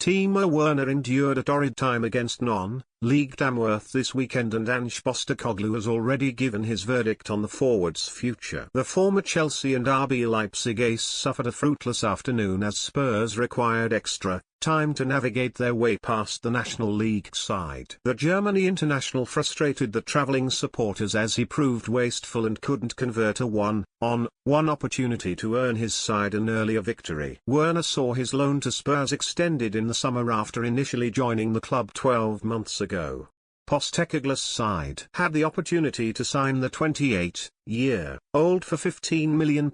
Timo Werner endured a torrid time against non-league Tamworth this weekend, and Ange Postecoglou has already given his verdict on the forward's future. The former Chelsea and RB Leipzig ace suffered a fruitless afternoon as Spurs required extra time to navigate their way past the National League side. The Germany international frustrated the travelling supporters as he proved wasteful and couldn't convert a one-on-one opportunity to earn his side an earlier victory. Werner saw his loan to Spurs extended in the summer after initially joining the club 12 months ago. Postecoglou's side had the opportunity to sign the 28-year-old for £15 million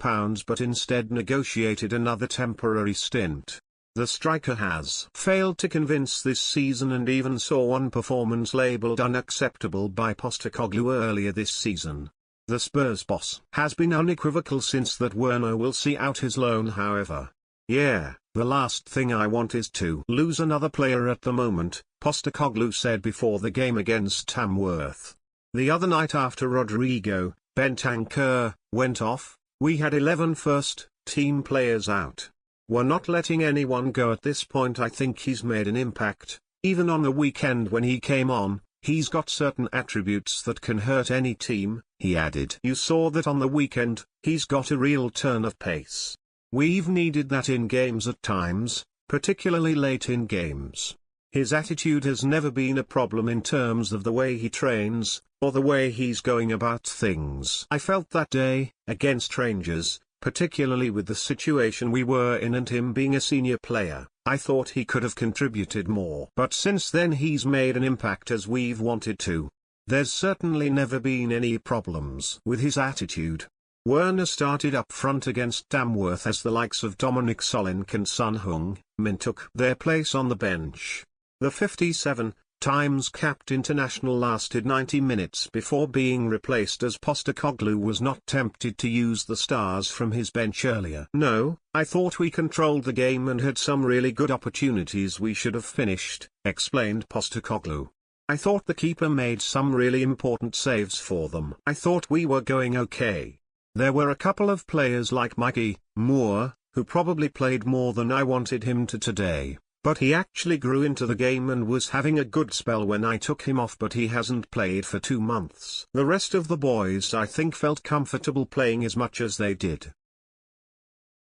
but instead negotiated another temporary stint. The striker has failed to convince this season and even saw one performance labelled unacceptable by Postecoglou earlier this season. The Spurs boss has been unequivocal since that Werner will see out his loan. However, the last thing I want is to lose another player at the moment, Postecoglou said before the game against Tamworth. The other night after Rodrigo Bentancur went off, we had 11 first-team players out. We're not letting anyone go at this point. I think he's made an impact. Even on the weekend when he came on, he's got certain attributes that can hurt any team, he added. You saw that on the weekend, he's got a real turn of pace. We've needed that in games at times, particularly late in games. His attitude has never been a problem in terms of the way he trains, or the way he's going about things. I felt that day, against Rangers, particularly with the situation we were in and him being a senior player, I thought he could have contributed more. But since then he's made an impact as we've wanted to. There's certainly never been any problems with his attitude. Werner started up front against Tamworth as the likes of Dominic Solanke and Son Heung-min took their place on the bench. The 57-times-capped international lasted 90 minutes before being replaced as Postecoglou was not tempted to use the stars from his bench earlier. No, I thought we controlled the game and had some really good opportunities we should have finished, explained Postecoglou. I thought the keeper made some really important saves for them. I thought we were going okay. There were a couple of players like Mikey Moore, who probably played more than I wanted him to today. But he actually grew into the game and was having a good spell when I took him off, but he hasn't played for 2 months. The rest of the boys I think felt comfortable playing as much as they did.